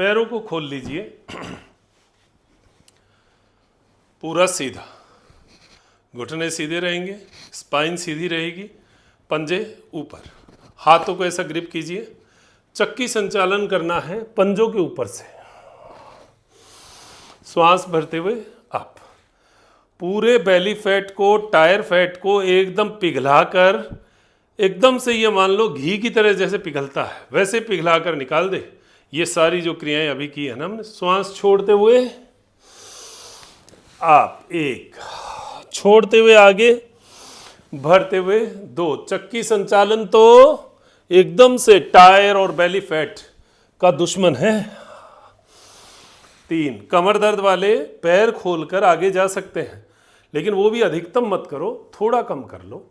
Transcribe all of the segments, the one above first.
पैरों को खोल लीजिए, पूरा सीधा, घुटने सीधे रहेंगे, स्पाइन सीधी रहेगी, पंजे ऊपर, हाथों को ऐसा ग्रिप कीजिए। चक्की संचालन करना है पंजों के ऊपर से, श्वास भरते हुए अप, पूरे बेली फैट को, टायर फैट को एकदम पिघलाकर, एकदम से ये मान लो घी की तरह जैसे पिघलता है वैसे पिघलाकर निकाल दे। ये सारी जो क्रियाएं अभी की है ना हमने, श्वास छोड़ते हुए आप, एक, छोड़ते हुए आगे, भरते हुए दो। चक्की संचालन तो एकदम से टायर और बेली फैट का दुश्मन है। तीन, कमर दर्द वाले पैर खोलकर आगे जा सकते हैं, लेकिन वो भी अधिकतम मत करो, थोड़ा कम कर लो,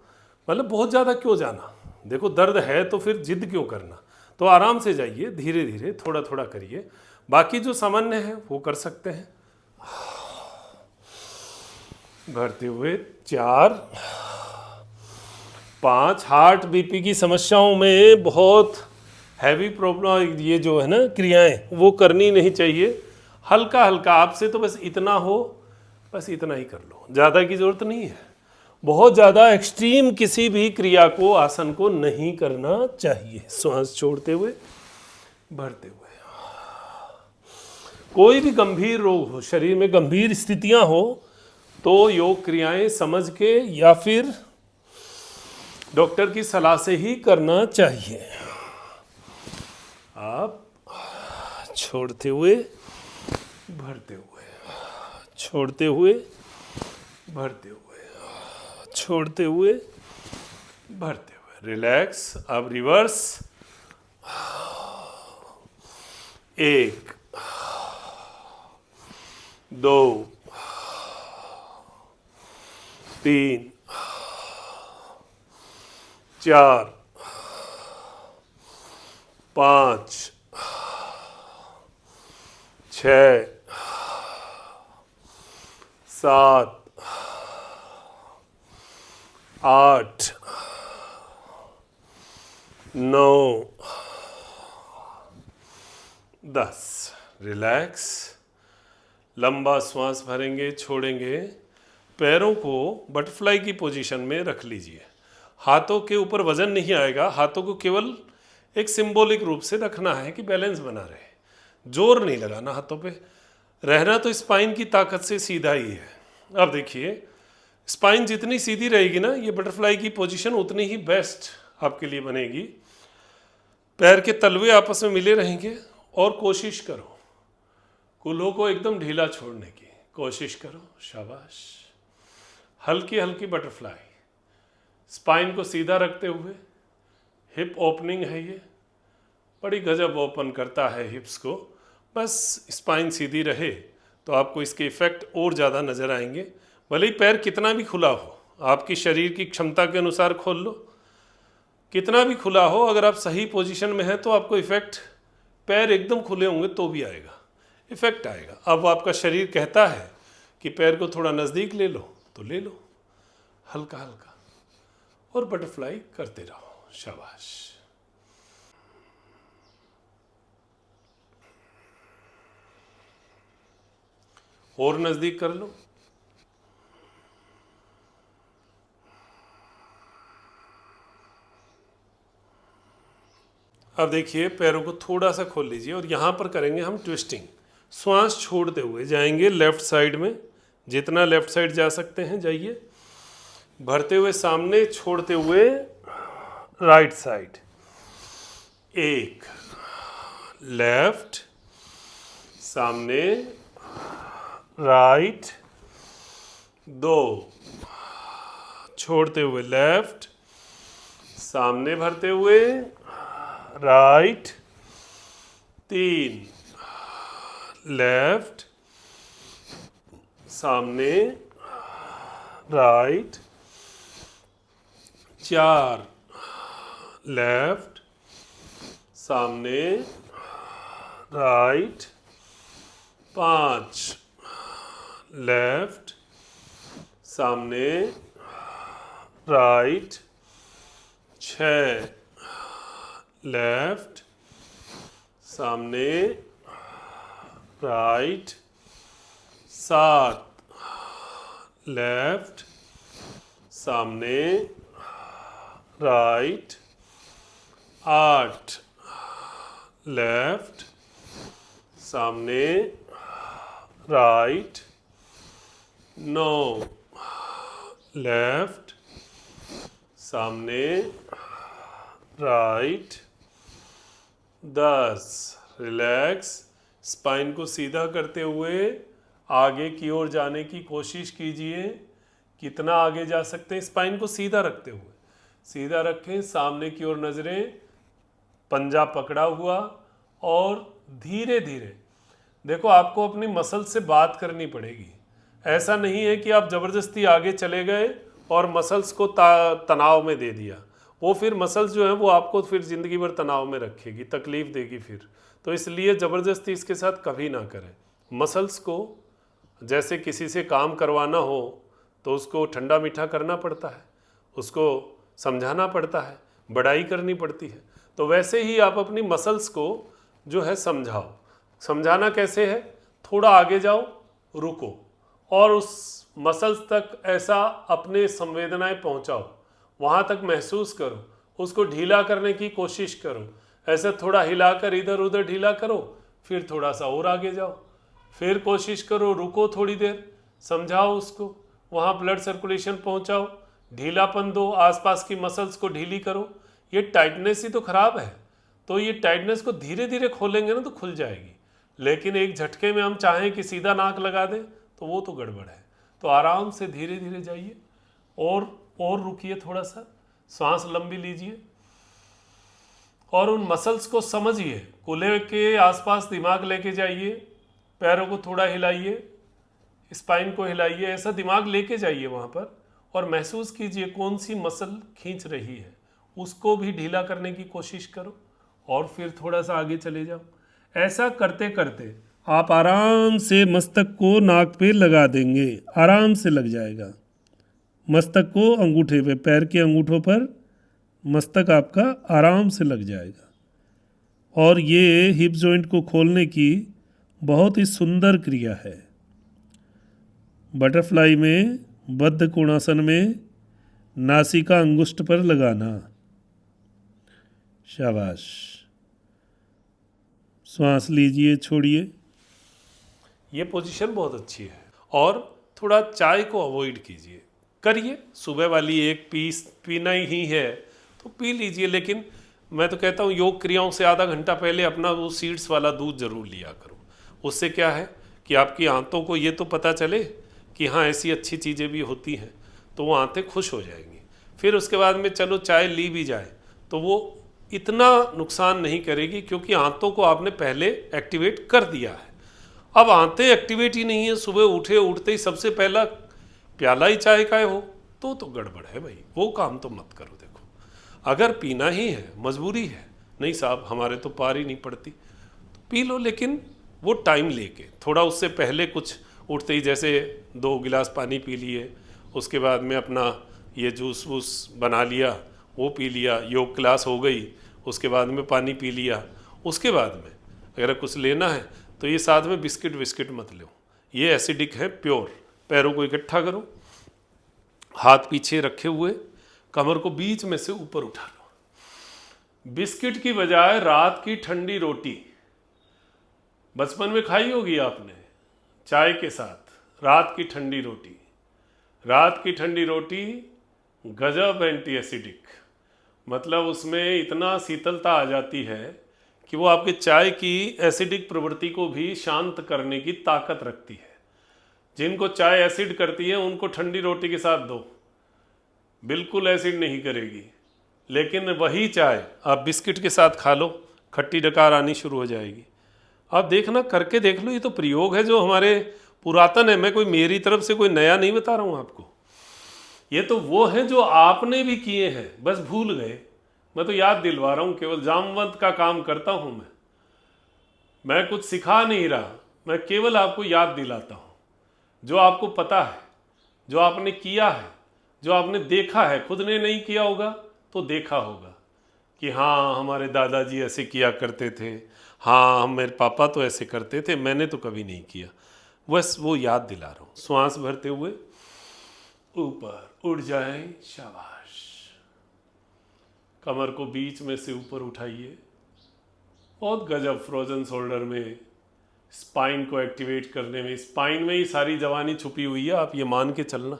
मतलब बहुत ज़्यादा क्यों जाना। देखो दर्द है तो फिर जिद क्यों करना, तो आराम से जाइए, धीरे धीरे थोड़ा थोड़ा करिए। बाकी जो सामान्य है वो कर सकते हैं। भरते हुए 4, 5। हार्ट बीपी की समस्याओं में बहुत हैवी प्रॉब्लम, ये जो है ना क्रियाएं, वो करनी नहीं चाहिए। हल्का हल्का, आपसे तो बस इतना हो, बस इतना ही कर लो, ज़्यादा की ज़रूरत नहीं है। बहुत ज़्यादा एक्सट्रीम किसी भी क्रिया को, आसन को नहीं करना चाहिए। श्वास छोड़ते हुए, भरते हुए। कोई भी गंभीर रोग हो, शरीर में गंभीर स्थितियां हो, तो योग क्रियाएं समझ के या फिर डॉक्टर की सलाह से ही करना चाहिए। आप छोड़ते हुए, भरते हुए, छोड़ते हुए, भरते हुए, छोड़ते हुए, भरते हुए। रिलैक्स। अब रिवर्स। 1, 2, 3, 4, 5, 6, 7, 8, 9, 10। रिलैक्स। लंबा श्वास भरेंगे, छोड़ेंगे। पैरों को बटरफ्लाई की पोजीशन में रख लीजिए। हाथों के ऊपर वजन नहीं आएगा, हाथों को केवल एक सिंबॉलिक रूप से रखना है कि बैलेंस बना रहे। जोर नहीं लगाना हाथों पे, रहना तो स्पाइन की ताकत से सीधा ही है। अब देखिए, स्पाइन जितनी सीधी रहेगी ना, ये बटरफ्लाई की पोजीशन उतनी ही बेस्ट आपके लिए बनेगी। पैर के तलवे आपस में मिले रहेंगे और कोशिश करो कूल्हों को एकदम ढीला छोड़ने की कोशिश करो। शाबाश। हल्की हल्की बटरफ्लाई, स्पाइन को सीधा रखते हुए। हिप ओपनिंग है ये, बड़ी गजब ओपन करता है हिप्स को। बस स्पाइन सीधी रहे तो आपको इसके इफेक्ट और ज़्यादा नज़र आएंगे। भले ही पैर कितना भी खुला हो, आपकी शरीर की क्षमता के अनुसार खोल लो, कितना भी खुला हो, अगर आप सही पोजीशन में हैं तो आपको इफेक्ट, पैर एकदम खुले होंगे तो भी आएगा, इफेक्ट आएगा। अब आपका शरीर कहता है कि पैर को थोड़ा नज़दीक ले लो तो ले लो, हल्का हल्का, और बटरफ्लाई करते रहो। शाबाश। और नज़दीक कर लो। अब देखिए, पैरों को थोड़ा सा खोल लीजिए और यहाँ पर करेंगे हम ट्विस्टिंग। श्वास छोड़ते हुए जाएंगे लेफ्ट साइड में, जितना लेफ्ट साइड जा सकते हैं जाइए। भरते हुए सामने, छोड़ते हुए राइट साइड। 1, लेफ्ट, सामने, राइट। 2, छोड़ते हुए लेफ्ट, सामने भरते हुए राइट। 3, लेफ्ट, सामने, राइट। 4, लेफ्ट, सामने, राइट। 5, लेफ्ट, सामने, राइट। 6, लेफ्ट, सामने, राइट, 7 लेफ्ट, सामने राइट, 8 लेफ्ट, सामने राइट, 9 लेफ्ट, सामने राइट, 10 रिलैक्स। स्पाइन को सीधा करते हुए आगे की ओर जाने की कोशिश कीजिए। कितना आगे जा सकते हैं? स्पाइन को सीधा रखते हुए, सीधा रखें, सामने की ओर नजरें, पंजा पकड़ा हुआ, और धीरे धीरे देखो, आपको अपनी मसल से बात करनी पड़ेगी। ऐसा नहीं है कि आप ज़बरदस्ती आगे चले गए और मसल्स को तनाव में दे दिया। वो फिर मसल्स जो है वो आपको फिर ज़िंदगी भर तनाव में रखेगी, तकलीफ़ देगी फिर। तो इसलिए ज़बरदस्ती इसके साथ कभी ना करें। मसल्स को जैसे किसी से काम करवाना हो तो उसको ठंडा मीठा करना पड़ता है, उसको समझाना पड़ता है, बड़ाई करनी पड़ती है। तो वैसे ही आप अपनी मसल्स को जो है समझाओ। समझाना कैसे है? थोड़ा आगे जाओ, रुको, और उस मसल्स तक ऐसा अपने संवेदनाएं पहुंचाओ, वहाँ तक महसूस करो, उसको ढीला करने की कोशिश करो। ऐसे थोड़ा हिलाकर इधर उधर ढीला करो, फिर थोड़ा सा और आगे जाओ, फिर कोशिश करो, रुको थोड़ी देर, समझाओ उसको, वहाँ ब्लड सर्कुलेशन पहुँचाओ, ढीलापन दो, आसपास की मसल्स को ढीली करो। ये टाइटनेस ही तो खराब है, तो ये टाइटनेस को धीरे धीरे खोलेंगे ना तो खुल जाएगी। लेकिन एक झटके में हम चाहें कि सीधा नाक लगा दें तो वो तो गड़बड़ है। तो आराम से धीरे धीरे जाइए, और रुकिए, थोड़ा सा सांस लंबी लीजिए, और उन मसल्स को समझिए। कूल्हे के आसपास दिमाग लेके जाइए, पैरों को थोड़ा हिलाइए, स्पाइन को हिलाइए, ऐसा दिमाग लेके जाइए वहाँ पर, और महसूस कीजिए कौन सी मसल खींच रही है, उसको भी ढीला करने की कोशिश करो, और फिर थोड़ा सा आगे चले जाओ। ऐसा करते करते आप आराम से मस्तक को नाक पे लगा देंगे, आराम से लग जाएगा। मस्तक को अंगूठे पे, पैर के अंगूठों पर मस्तक आपका आराम से लग जाएगा। और ये हिप जॉइंट को खोलने की बहुत ही सुंदर क्रिया है। बटरफ्लाई में, बद्ध कोणासन में नासिका अंगुष्ठ पर लगाना। शाबाश। श्वास लीजिए, छोड़िए। ये पोजीशन बहुत अच्छी है। और थोड़ा चाय को अवॉइड कीजिए, करिए। सुबह वाली एक पीस पीना ही है तो पी लीजिए, लेकिन मैं तो कहता हूँ योग क्रियाओं से आधा घंटा पहले अपना वो सीड्स वाला दूध जरूर लिया करो। उससे क्या है कि आपकी आंतों को ये तो पता चले कि हाँ ऐसी अच्छी चीज़ें भी होती हैं, तो वो आंतें खुश हो जाएंगी। फिर उसके बाद में चलो चाय ली भी जाए तो वो इतना नुकसान नहीं करेगी, क्योंकि आंतों को आपने पहले एक्टिवेट कर दिया है। अब आंतें एक्टिवेट ही नहीं है, सुबह उठते ही सबसे पहला प्याला ही चाय का हो तो गड़बड़ है भाई, वो काम तो मत करो। देखो, अगर पीना ही है, मजबूरी है, नहीं साहब हमारे तो पार ही नहीं पड़ती, तो पी लो, लेकिन वो टाइम लेके। थोड़ा उससे पहले कुछ उठते ही जैसे 2 गिलास पानी पी लिए, उसके बाद में अपना ये जूस वूस बना लिया, वो पी लिया, योग क्लास हो गई, उसके बाद में पानी पी लिया। उसके बाद में अगर कुछ लेना है तो ये साथ में बिस्किट विस्किट मत लो, ये एसिडिक है प्योर। पैरों को इकट्ठा करो, हाथ पीछे रखे हुए, कमर को बीच में से ऊपर उठा लो। बिस्किट की बजाय रात की ठंडी रोटी, बचपन में खाई होगी आपने, चाय के साथ रात की ठंडी रोटी। रात की ठंडी रोटी गजब एंटी एसिडिक, मतलब उसमें इतना शीतलता आ जाती है कि वो आपके चाय की एसिडिक प्रवृत्ति को भी शांत करने की ताकत रखती है। जिनको चाय एसिड करती है उनको ठंडी रोटी के साथ दो, बिल्कुल एसिड नहीं करेगी। लेकिन वही चाय आप बिस्किट के साथ खा लो, खट्टी डकार आनी शुरू हो जाएगी। आप देखना, करके देख लो। ये तो प्रयोग है जो हमारे पुरातन है, मैं कोई मेरी तरफ से कोई नया नहीं बता रहा हूँ आपको। ये तो वो है जो आपने भी किए हैं, बस भूल गए। मैं तो याद दिलवा रहा हूँ, केवल जामवंत का काम करता हूँ मैं कुछ सिखा नहीं रहा, मैं केवल आपको याद दिलाता हूँ जो आपको पता है, जो आपने किया है, जो आपने देखा है। खुद ने नहीं किया होगा तो देखा होगा कि हाँ हमारे दादाजी ऐसे किया करते थे, हाँ हम मेरे पापा तो ऐसे करते थे, मैंने तो कभी नहीं किया, बस वो याद दिला रहा हूँ। श्वास भरते हुए ऊपर उड़ जाए, शाबाश। कमर को बीच में से ऊपर उठाइए, बहुत गजब। फ्रोजन शोल्डर में स्पाइन को एक्टिवेट करने में, स्पाइन में ही सारी जवानी छुपी हुई है, आप ये मान के चलना।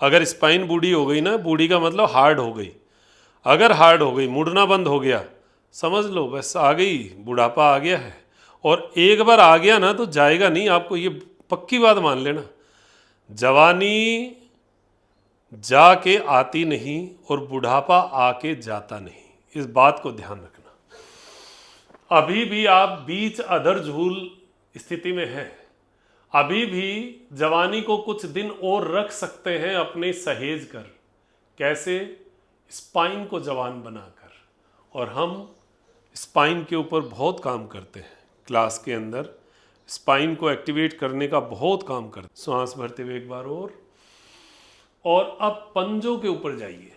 अगर स्पाइन बूढ़ी हो गई ना, बूढ़ी का मतलब हार्ड हो गई, अगर हार्ड हो गई, मुड़ना बंद हो गया, समझ लो बस आ गई, बुढ़ापा आ गया है। और एक बार आ गया ना तो जाएगा नहीं, आपको ये पक्की बात मान लेना। जवानी जाके आती नहीं और बुढ़ापा आके जाता नहीं, इस बात को ध्यान रखना। अभी भी आप बीच अधर झूल स्थिति में हैं, अभी भी जवानी को कुछ दिन और रख सकते हैं अपने सहेज कर। कैसे? स्पाइन को जवान बनाकर। और हम स्पाइन के ऊपर बहुत काम करते हैं क्लास के अंदर, स्पाइन को एक्टिवेट करने का बहुत काम करते हैं। सांस भरते हुए एक बार और अब पंजों के ऊपर जाइए।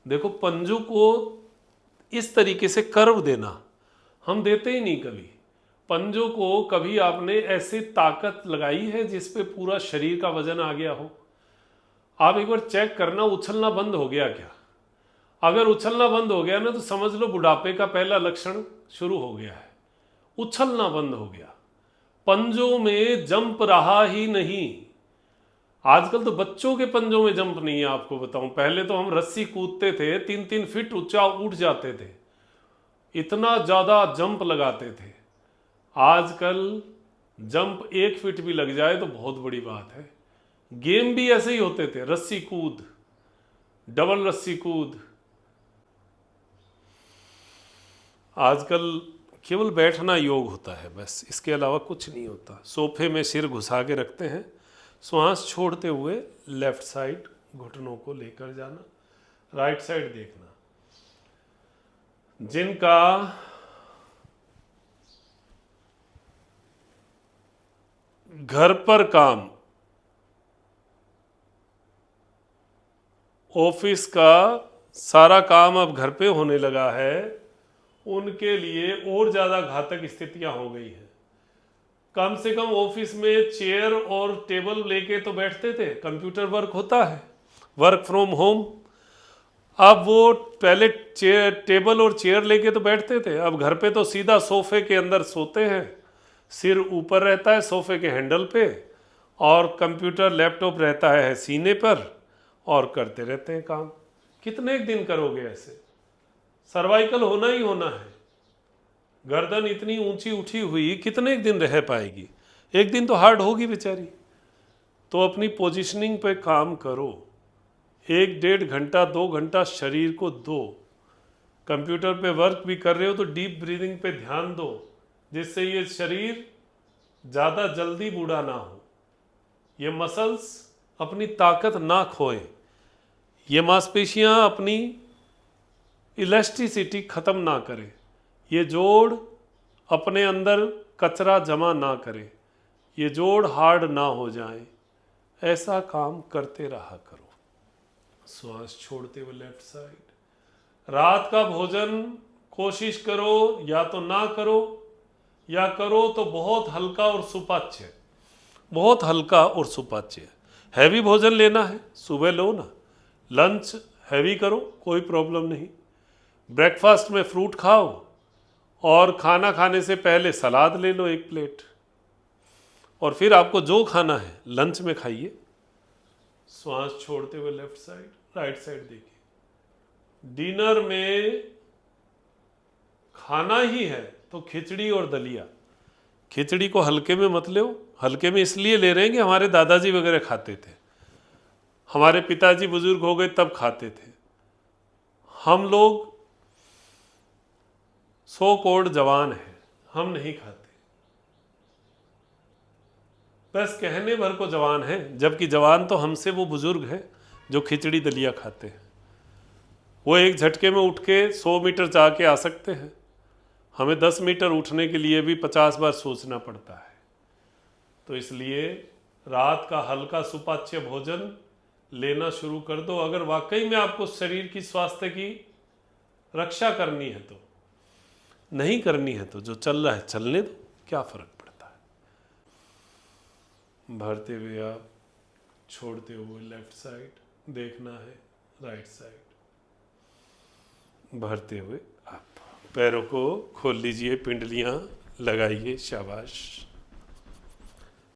देखो पंजों को इस तरीके से कर्व देना हम देते ही नहीं कभी। पंजों को कभी आपने ऐसे ताकत लगाई है जिस पे पूरा शरीर का वजन आ गया हो? आप एक बार चेक करना, उछलना बंद हो गया क्या? अगर उछलना बंद हो गया ना तो समझ लो बुढ़ापे का पहला लक्षण शुरू हो गया है। उछलना बंद हो गया, पंजों में जंप रहा ही नहीं। आजकल तो बच्चों के पंजों में जंप नहीं है, आपको बताऊं। पहले तो हम रस्सी कूदते थे, 3-3 फीट ऊंचा उठ जाते थे, इतना ज्यादा जंप लगाते थे। आजकल जंप 1 फीट भी लग जाए तो बहुत बड़ी बात है। गेम भी ऐसे ही होते थे, रस्सी कूद, डबल रस्सी कूद। आजकल केवल बैठना योग होता है बस, इसके अलावा कुछ नहीं होता। सोफे में सिर घुसा के रखते हैं, श्वास छोड़ते हुए लेफ्ट साइड घुटनों को लेकर जाना, राइट साइड देखना। जिनका घर पर काम, ऑफिस का सारा काम अब घर पे होने लगा है, उनके लिए और ज़्यादा घातक स्थितियां हो गई हैं। कम से कम ऑफिस में चेयर और टेबल लेके तो बैठते थे, कंप्यूटर वर्क होता है, वर्क फ्रॉम होम। अब वो पहले टेबल और चेयर लेके तो बैठते थे, अब घर पे तो सीधा सोफे के अंदर सोते हैं, सिर ऊपर रहता है सोफे के हैंडल पे, और कंप्यूटर लैपटॉप रहता है सीने पर, और करते रहते हैं काम। कितने दिन करोगे ऐसे? सर्वाइकल होना ही होना है। गर्दन इतनी ऊंची उठी हुई कितने दिन रह पाएगी? एक दिन तो हार्ड होगी बेचारी। तो अपनी पोजीशनिंग पे काम करो, 1-1.5 घंटा 2 घंटा शरीर को दो। कंप्यूटर पे वर्क भी कर रहे हो तो डीप ब्रीदिंग पे ध्यान दो, जिससे ये शरीर ज़्यादा जल्दी बूढ़ा ना हो, ये मसल्स अपनी ताकत ना खोएं, ये मांसपेशियां अपनी इलास्टिसिटी ख़त्म ना करें, ये जोड़ अपने अंदर कचरा जमा ना करे, ये जोड़ हार्ड ना हो जाए। ऐसा काम करते रहा करो। श्वास छोड़ते हुए लेफ्ट साइड। रात का भोजन कोशिश करो या तो ना करो, या करो तो बहुत हल्का और सुपाच्य, बहुत हल्का और सुपाच्य। हैवी भोजन लेना है सुबह लो ना, लंच हैवी करो, कोई प्रॉब्लम नहीं। ब्रेकफास्ट में फ्रूट खाओ, और खाना खाने से पहले सलाद ले लो 1 प्लेट, और फिर आपको जो खाना है लंच में खाइए। श्वास छोड़ते हुए लेफ्ट साइड, राइट साइड देखिए। डिनर में खाना ही है तो खिचड़ी और दलिया। खिचड़ी को हल्के में मत लो, हल्के में इसलिए ले रहे हैं कि हमारे दादाजी वगैरह खाते थे, हमारे पिताजी बुजुर्ग हो गए तब खाते थे। हम लोग सो कोड जवान है, हम नहीं खाते, बस कहने भर को जवान है, जबकि जवान तो हमसे वो बुजुर्ग हैं जो खिचड़ी दलिया खाते हैं। वो एक झटके में उठ के 100 मीटर जा के आ सकते हैं, हमें 10 मीटर उठने के लिए भी 50 बार सोचना पड़ता है। तो इसलिए रात का हल्का सुपाच्य भोजन लेना शुरू कर दो, अगर वाकई में आपको शरीर की स्वास्थ्य की रक्षा करनी है तो। नहीं करनी है तो जो चल रहा है चलने दो, क्या फर्क पड़ता है। भरते हुए आप, छोड़ते हुए लेफ्ट साइड, देखना है राइट साइड, भरते हुए आप। पैरों को खोल लीजिए, पिंडलियां लगाइए, शाबाश।